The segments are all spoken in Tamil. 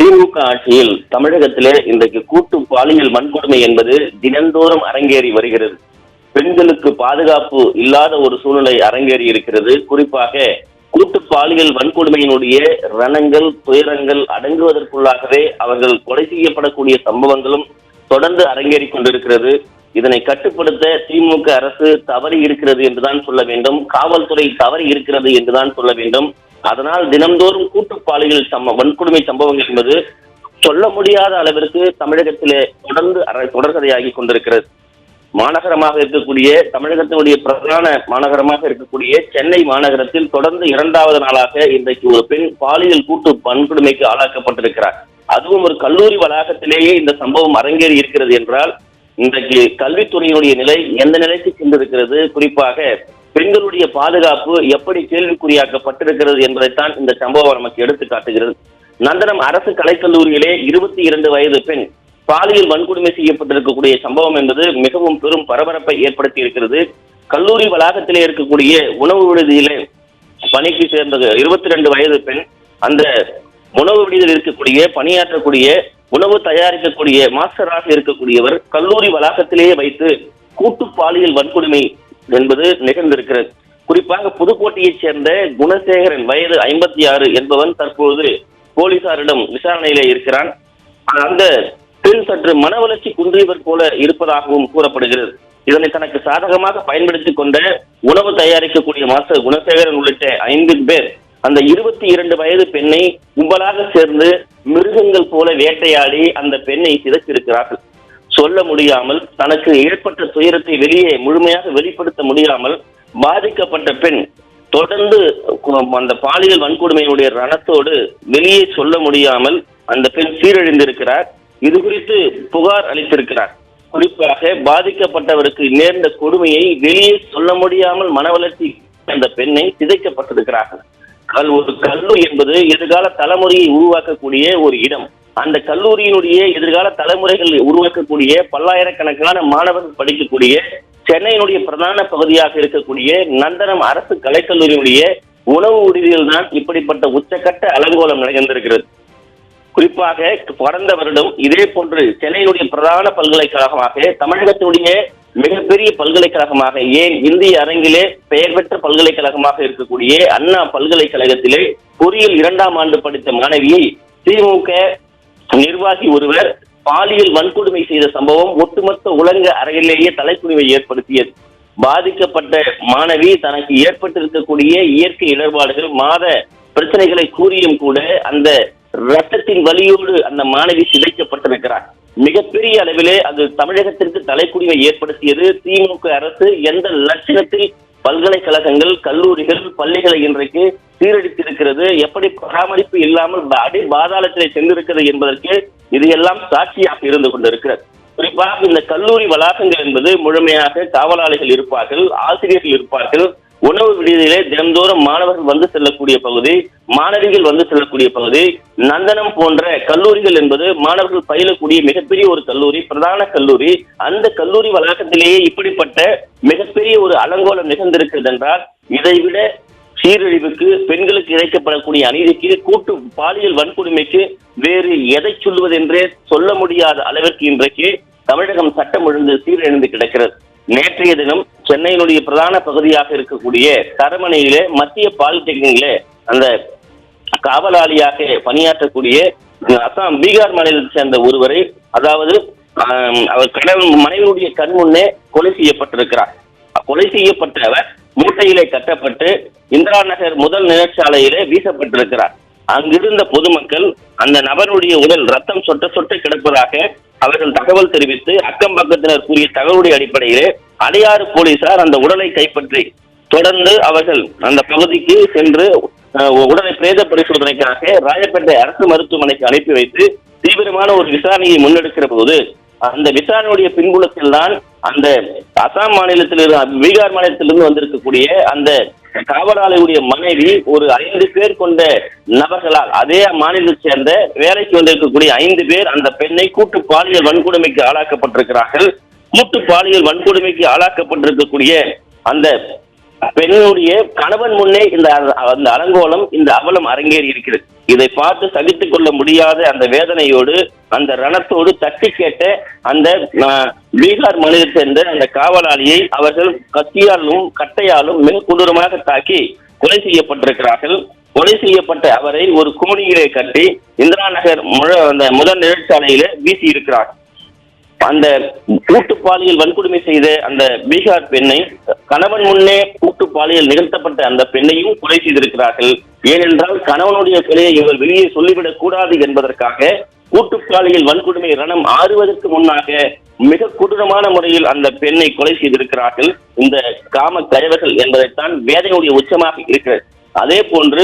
திமுக ஆட்சியில் தமிழகத்திலே இன்றைக்கு கூட்டு பாலியல் வன்கொடுமை என்பது தினந்தோறும் அரங்கேறி வருகிறது. பெண்களுக்கு பாதுகாப்பு இல்லாத ஒரு சூழ்நிலை அரங்கேறி இருக்கிறது. குறிப்பாக கூட்டு பாலியல் வன்கொடுமையினுடைய ரணங்கள், துயரங்கள் அடங்குவதற்குள்ளாகவே அவர்கள் கொலை செய்யப்படக்கூடிய சம்பவங்களும் தொடர்ந்து அரங்கேறி கொண்டிருக்கிறது. இதனை கட்டுப்படுத்த திமுக அரசு தவறி இருக்கிறது என்றுதான் சொல்ல வேண்டும். காவல்துறை தவறி இருக்கிறது என்றுதான் சொல்ல வேண்டும். அதனால் தினந்தோறும் கூட்டு பாலியல் வன்கொடுமை சம்பவங்கள் என்பது சொல்ல முடியாத அளவிற்கு தமிழகத்திலே தொடர்கதையாகி கொண்டிருக்கிறது. மாநகரமாக இருக்கக்கூடிய தமிழகத்தினுடைய பிரதான மாநகரமாக இருக்கக்கூடிய சென்னை மாநகரத்தில் தொடர்ந்து 2வது நாளாக இன்றைக்கு ஒரு பெண் பாலியல் கூட்டு வன்கொடுமைக்கு ஆளாக்கப்பட்டிருக்கிறார். அதுவும் ஒரு கல்லூரி வளாகத்திலேயே இந்த சம்பவம் அரங்கேறி இருக்கிறது என்றால் இன்றைக்கு கல்வித்துறையினுடைய நிலை எந்த நிலைக்கு சென்றிருக்கிறது, குறிப்பாக பெண்களுடைய பாதுகாப்பு எப்படி கேள்விக்குறியாக்கப்பட்டிருக்கிறது என்பதைத்தான் இந்த சம்பவம் நமக்கு எடுத்து காட்டுகிறது. நந்தனம் அரசு கலைக்கல்லூரியிலே 22 வயது பெண் பாலியல் வன்கொடுமை செய்யப்பட்டிருக்கக்கூடிய சம்பவம் என்பது மிகவும் பெரும் பரபரப்பை ஏற்படுத்தி இருக்கிறது. கல்லூரி வளாகத்திலே இருக்கக்கூடிய உணவு விடுதியிலே பணிக்கு சேர்ந்த 22 வயது பெண் அந்த உணவு விடுதியில் இருக்கக்கூடிய பணியாற்றக்கூடிய உணவு தயாரிக்கக்கூடிய மாஸ்டராக இருக்கக்கூடியவர் கல்லூரி வளாகத்திலேயே வைத்து கூட்டு பாலியல் வன்கொடுமை என்பது நிகழ்ந்திருக்கிறது. குறிப்பாக புதுக்கோட்டையைச் சேர்ந்த குணசேகரன் வயது 56 என்பவன் தற்போது போலீசாரிடம் விசாரணையிலே இருக்கிறான். அந்த பெண் சற்று மன வளர்ச்சி குன்றியவர் போல இருப்பதாகவும் கூறப்படுகிறது. இதனை தனக்கு சாதகமாக பயன்படுத்திக் கொண்ட உணவு தயாரிக்கக்கூடிய மாஸ்டர் குணசேகரன் உள்ளிட்ட 5 பேர் அந்த 22 வயது பெண்ணை கும்பலாக சேர்ந்து மிருகங்கள் போல வேட்டையாடி அந்த பெண்ணை சிதைத்திருக்கிறார்கள். சொல்ல முடியாமல் தனக்கு ஏற்பட்ட துயரத்தை முழுமையாக வெளிப்படுத்த முடியாமல் பாதிக்கப்பட்ட பெண் தொடர்ந்து அந்த பாலியல் வன்கொடுமையினுடைய ரணத்தோடு வெளியே சொல்ல முடியாமல் அந்த பெண் சீரழிந்திருக்கிறார். இது குறித்து புகார் அளித்திருக்கிறார். குறிப்பாக பாதிக்கப்பட்டவருக்கு நேர்ந்த கொடுமையை வெளியே சொல்ல முடியாமல் மன வளர்ச்சி அந்த பெண்ணை சிதைக்கப்பட்டிருக்கிறார்கள். ஒரு கல்லூரி என்பது எதிர்கால தலைமுறையை உருவாக்கக்கூடிய ஒரு இடம். அந்த கல்லூரியினுடைய எதிர்கால தலைமுறைகள் உருவாக்கக்கூடிய பல்லாயிரக்கணக்கான மாணவர்கள் படிக்கக்கூடிய சென்னையினுடைய பிரதான பகுதியாக இருக்கக்கூடிய நந்தனம் அரசு கலைக்கல்லூரியினுடைய உணவு விடுதியில் தான் இப்படிப்பட்ட உச்சக்கட்ட அலங்கோலம் நிகழ்ந்திருக்கிறது. குறிப்பாக கடந்த வருடம் இதே போன்று சென்னையினுடைய பிரதான பல்கலைக்கழகமாக தமிழகத்தினுடைய மிகப்பெரிய பல்கலைக்கழகமாக ஏன் இந்திய அரங்கிலே பெயர் பெற்ற பல்கலைக்கழகமாக இருக்கக்கூடிய அண்ணா பல்கலைக்கழகத்திலே பொறியியல் 2ஆம் ஆண்டு படித்த மாணவியை திமுக நிர்வாகி ஒருவர் பாலியல் வன்கொடுமை செய்த சம்பவம் ஒட்டுமொத்த உலக அரங்கிலேயே தலைக்குனிவை ஏற்படுத்தியது. பாதிக்கப்பட்ட மாணவி தனக்கு ஏற்பட்டிருக்கக்கூடிய இயற்கை இடர்பாடுகள் மாத பிரச்சனைகளை கூறியும் கூட அந்த ரத்தத்தின் வலியோடு அந்த மாணவி சிதைக்கப்பட்டிருக்கிறார். மிகப்பெரிய அளவிலே அது தமிழகத்திற்கு தலைக்குடிவை ஏற்படுத்தியது. திமுக அரசு எந்த லட்சணத்தில் பல்கலைக்கழகங்கள், கல்லூரிகள், பள்ளிகளை இன்றைக்கு சீரழித்திருக்கிறது, எப்படி பராமரிப்பு இல்லாமல் அடி பாதாளத்திலே சென்றிருக்கிறது என்பதற்கு இது எல்லாம் சாட்சியாக இருந்து கொண்டிருக்கிறது. குறிப்பாக இந்த கல்லூரி வளாகங்கள் என்பது முழுமையாக காவலாளிகள் இருப்பார்கள், ஆசிரியர்கள் இருப்பார்கள். உணவு விடுதியிலே தினந்தோறும் மாணவர்கள் வந்து செல்லக்கூடிய பகுதி, மாணவிகள் வந்து செல்லக்கூடிய பகுதி. நந்தனம் போன்ற கல்லூரிகள் என்பது மாணவர்கள் பயிலக்கூடிய மிகப்பெரிய ஒரு கல்லூரி, பிரதான கல்லூரி. அந்த கல்லூரி வளாகத்திலேயே இப்படிப்பட்ட மிகப்பெரிய ஒரு அலங்கோலம் நிகழ்ந்திருக்கிறது என்றால் இதைவிட சீரழிவுக்கு, பெண்களுக்கு இழைக்கப்படக்கூடிய அநீதிக்கு, கூட்டு பாலியல் வன்கொடுமைக்கு வேறு எதை சொல்வதென்றே சொல்ல முடியாத அளவிற்கு இன்றைக்கு தமிழகம் சட்டம் ஒழுங்கு சீரழிந்து கிடக்கிறது. நேற்றைய தினம் சென்னையினுடைய பிரதான பகுதியாக இருக்கக்கூடிய தரமணையிலே மத்திய பாலிடெக்னிக்ல அந்த காவலாளியாக பணியாற்றக்கூடிய அசாம் பீகார் மாநிலத்தை சேர்ந்த ஒருவரை, அதாவது அவர் மனைவியுடைய கண் முன்னே கொலை செய்யப்பட்டிருக்கிறார். கொலை செய்யப்பட்ட அவர் மூட்டையிலே கட்டப்பட்டு இந்திரா நகர் முதல் நிலச்சாலையிலே வீசப்பட்டிருக்கிறார். அங்கிருந்த பொதுமக்கள் அந்த நபருடைய உடல் ரத்தம் சொட்ட சொட்ட கிடப்பதாக அவர்கள் தகவல் தெரிவித்து அக்கம் பக்கத்தினர் கூறிய தகவலுடைய அடிப்படையிலே அடையாறு போலீசார் அந்த உடலை கைப்பற்றி தொடர்ந்து அவர்கள் அந்த பகுதிக்கு சென்று உடலை பிரேத பரிசோதனைக்காக ராயப்பேட்டை அரசு மருத்துவமனைக்கு அனுப்பி வைத்து தீவிரமான ஒரு விசாரணையை முன்னெடுக்கிற போது அந்த விசாரணையுடைய பின்புலத்தில் தான் அந்த அசாம் மாநிலத்திலிருந்து, பீகார் மாநிலத்திலிருந்து வந்திருக்கக்கூடிய அந்த காவலாளியுடைய மனைவி ஒரு 5 பேர் கொண்ட நபர்களால், அதே மாநிலத்தை சேர்ந்த வேலைக்கு வந்திருக்கக்கூடிய 5 பேர் அந்த பெண்ணை கூட்டு பாலியல் வன்கொடுமைக்கு ஆளாக்கப்பட்டிருக்கிறார்கள். கூட்டு பாலியல் வன்கொடுமைக்கு ஆளாக்கப்பட்டிருக்கக்கூடிய அந்த பெண்ணுடைய கணவன் முன்னே அந்த அலங்கோலம், இந்த அவலம் அரங்கேறி இருக்கிறது. இதை பார்த்து சகித்துக் கொள்ள முடியாத அந்த வேதனையோடு, அந்த ரணத்தோடு தட்டி கேட்ட அந்த பீகார் மாநிலத்தை சேர்ந்த அந்த காவலாளியை அவர்கள் கத்தியாலும் கட்டையாலும் மிக கொடூரமாக தாக்கி கொலை செய்யப்பட்டிருக்கிறார்கள். கொலை செய்யப்பட்ட அவரை ஒரு கோணியிலே கட்டி இந்திரா நகர் அந்த முதல் நிழற்சாலையில வீசி இருக்கிறார். அந்த கூட்டு பாலியல் வன்கொடுமை செய்த அந்த பீகார் பெண்ணை, கணவன் முன்னே கூட்டு பாலியல் நிகழ்த்தப்பட்ட அந்த பெண்ணையும் கொலை செய்திருக்கிறார்கள். ஏனென்றால் கணவனுடைய கொலையை இவர் வெளியே சொல்லிவிடக் கூடாது என்பதற்காக கூட்டு பாலியல் வன்கொடுமை ரணம் ஆறுவதற்கு முன்னாக மிக கொடூரமான முறையில் அந்த பெண்ணை கொலை செய்திருக்கிறார்கள் இந்த காம கயவர்கள் என்பதைத்தான் வேதனையுடைய உச்சமாக இருக்கிறது. அதே போன்று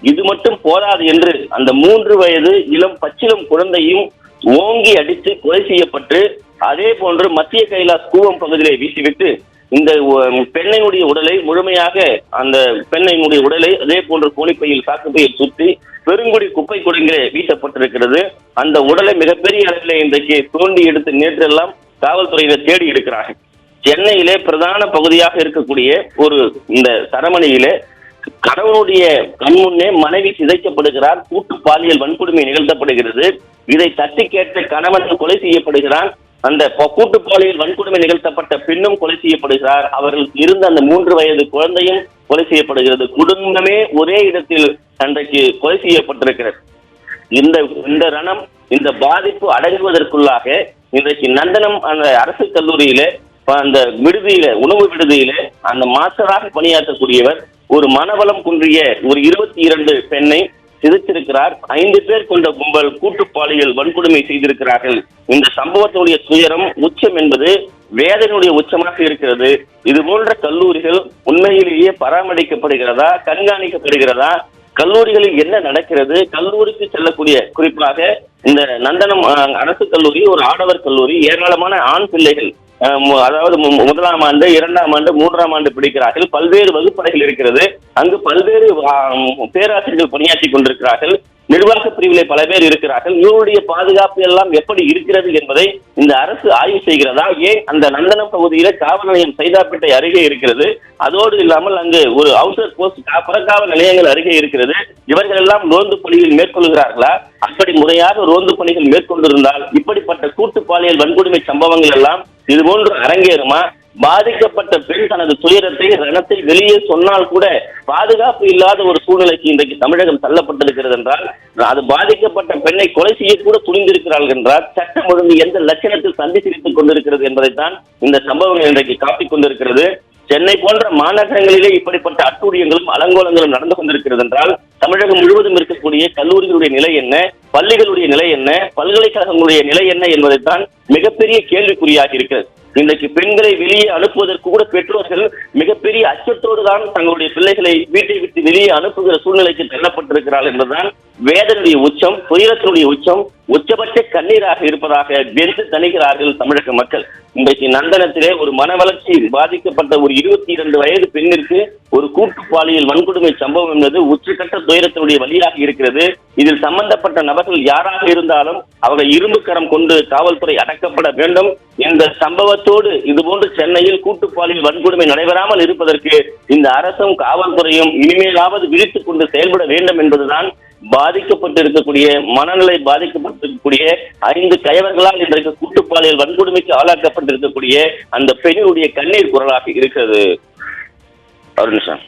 இது மட்டும் போதாது என்று அந்த 3 வயது இளம் பச்சிளம் குழந்தையும் ஓங்கி அடித்து கொலை செய்யப்பட்டு, அதே போன்று மத்திய கைலாஸ் கூவம் பகுதியிலே வீசிவிட்டு இந்த பெண்ணினுடைய உடலை முழுமையாக அந்த பெண்ணினுடைய உடலை அதே போன்று கோணிப்பையில் சாக்குப்பையில் சுற்றி பெருங்குடி குப்பை குடங்கிலே வீசப்பட்டிருக்கிறது. அந்த உடலை மிகப்பெரிய அளவில் இன்றைக்கு தோண்டி எடுத்து நேற்றெல்லாம் காவல்துறையினர் தேடி எடுக்கிறார்கள். சென்னையிலே பிரதான பகுதியாக இருக்கக்கூடிய ஒரு இந்த சரமணியிலே கணவனுடைய கண்முன்னே மனைவி சிதைக்கப்படுகிறார். கூட்டு பாலியல் வன்கொடுமை நிகழ்த்தப்படுகிறது. இதை தட்டி கேட்ட கணவன் கொலை செய்யப்படுகிறான். அந்த கூட்டு பாலியல் வன்கொடுமை நிகழ்த்தப்பட்ட பெண்ணும் கொலை செய்யப்படுகிறார். அவர்களுக்கு இருந்த அந்த 3 வயது குழந்தையும் கொலை செய்யப்படுகிறது. குடும்பமே ஒரே இடத்தில் அன்றைக்கு கொலை செய்யப்பட்டிருக்கிறது. இந்த ரணம், இந்த பாதிப்பு அடங்குவதற்குள்ளாக இன்றைக்கு நந்தனம் அந்த அரசு கல்லூரியில அந்த விடுதியில, உணவு விடுதியில அந்த மாஸ்டராக பணியாற்றக்கூடியவர் ஒரு மனவளம் குன்றிய ஒரு 22 பெண்ணை சிதைத்திருக்கிறார். 5 பேர் கொண்ட கும்பல் கூட்டு பாலியல் வன்கொடுமை செய்திருக்கிறார்கள். இந்த சம்பவத்தினுடைய துயரம் உச்சம் என்பது வேதனையுடைய உச்சமாக இருக்கிறது. இது போன்ற கல்லூரிகள் உண்மையிலேயே பராமரிக்கப்படுகிறதா, கண்காணிக்கப்படுகிறதா? கல்லூரிகளில் என்ன நடக்கிறது? கல்லூரிக்கு செல்லக்கூடிய, குறிப்பாக இந்த நந்தனம் அரசு கல்லூரி ஒரு ஆடவர் கல்லூரி, ஏராளமான ஆண் பிள்ளைகள், அதாவது 1ஆம் ஆண்டு, 2ஆம் ஆண்டு, 3ஆம் ஆண்டு படிக்கிறார்கள். பல்வேறு வகுப்பறைகள் இருக்கிறது. அங்கு பல்வேறு பேராசிரியர்கள் பணியாற்றி கொண்டிருக்கிறார்கள். நிர்வாக பிரிவிலே பல பேர் இருக்கிறார்கள். இவருடைய பாதுகாப்பு எல்லாம் எப்படி இருக்கிறது என்பதை இந்த அரசு ஆய்வு செய்கிறதா? ஏன் அந்த நந்தனம் பகுதியில காவல் நிலையம் சைதாப்பேட்டை அருகே இருக்கிறது. அதோடு இல்லாமல் அங்கு ஒரு அவுட்டர் போஸ்ட் புறக்காவல் நிலையங்கள் அருகே இருக்கிறது. இவர்கள் எல்லாம் ரோந்து பணிகள் மேற்கொள்கிறார்களா? அப்படி முறையாக ரோந்து பணிகள் மேற்கொண்டிருந்தால் இப்படிப்பட்ட கூட்டு பாலியல் வன்கொடுமை சம்பவங்கள் எல்லாம் இதுபோன்று அரங்கேறுமா? பாதிக்கப்பட்ட பெண் தனது துயரத்தை, ரணத்தை வெளியே சொன்னால் கூட பாதுகாப்பு இல்லாத ஒரு சூழ்நிலைக்கு இன்றைக்கு தமிழகம் தள்ளப்பட்டிருக்கிறது என்றால், அது பாதிக்கப்பட்ட பெண்ணை கொலை செய்யக்கூட துணிந்திருக்கிறார்கள் என்றால், சட்டம் ஒழுங்கு எந்த லட்சணத்தில் சந்தி சிரித்துக் கொண்டிருக்கிறது என்பதைத்தான் இந்த சம்பவங்கள் இன்றைக்கு காட்டிக் கொண்டிருக்கிறது. சென்னை போன்ற மாநகரங்களிலே இப்படிப்பட்ட அட்டூழியங்களும் அலங்கோலங்களும் நடந்து கொண்டிருக்கிறது என்றால், தமிழகம் முழுவதும் இருக்கக்கூடிய கல்லூரிகளுடைய நிலை என்ன, பள்ளிகளுடைய நிலை என்ன, பல்கலைக்கழகங்களுடைய நிலை என்ன என்பதைத்தான் மிகப்பெரிய கேள்விக்குறியாக இருக்கிறது. இன்றைக்கு பெண்களை வெளியே அனுப்புவதற்கு கூட பெற்றோர்கள் மிகப்பெரிய அச்சத்தோடு தான் தங்களுடைய பிள்ளைகளை வீட்டை விட்டு வெளியே அனுப்புகிற சூழ்நிலைக்கு தள்ளப்பட்டிருக்கிறார்கள் என்பதுதான் வேதனையுடைய உச்சம், துயரத்தினுடைய உச்சம், உச்சபட்ச கண்ணீராக இருப்பதாக வெந்து தணிகிறார்கள் தமிழக மக்கள். இன்றைக்கு நந்தனத்திலே ஒரு மனவளர்ச்சி பாதிக்கப்பட்ட ஒரு 22 வயது பெண்ணிற்கு ஒரு கூட்டு பாலியல் வன்கொடுமை சம்பவம் என்பது உச்சக்கட்ட துயரத்தினுடைய வழியாக இருக்கிறது. இதில் சம்பந்தப்பட்ட நபர்கள் யாராக இருந்தாலும் அவர்கள் இரும்பு கரம் கொண்டு காவல்துறை அடக்கப்பட வேண்டும். இந்த சம்பவத்தோடு இதுபோன்று சென்னையில் கூட்டு பாலியல் வன்கொடுமை நடைபெறாமல் இருப்பதற்கு இந்த அரசும் காவல்துறையும் இனிமேலாவது விழித்துக் கொண்டு செயல்பட வேண்டும் என்பதுதான் பாதிக்கப்பட்டிருக்கக்கூடிய, மனநிலை பாதிக்கப்பட்டிருக்கக்கூடிய 5 கயவர்களால் இன்றைக்கு கூட்டு பாலியல் வன்கொடுமைக்கு ஆளாக்கப்பட்டிருக்கக்கூடிய அந்த பெண்ணுடைய கண்ணீர் குரலாக இருக்கிறது. அருண் சார்.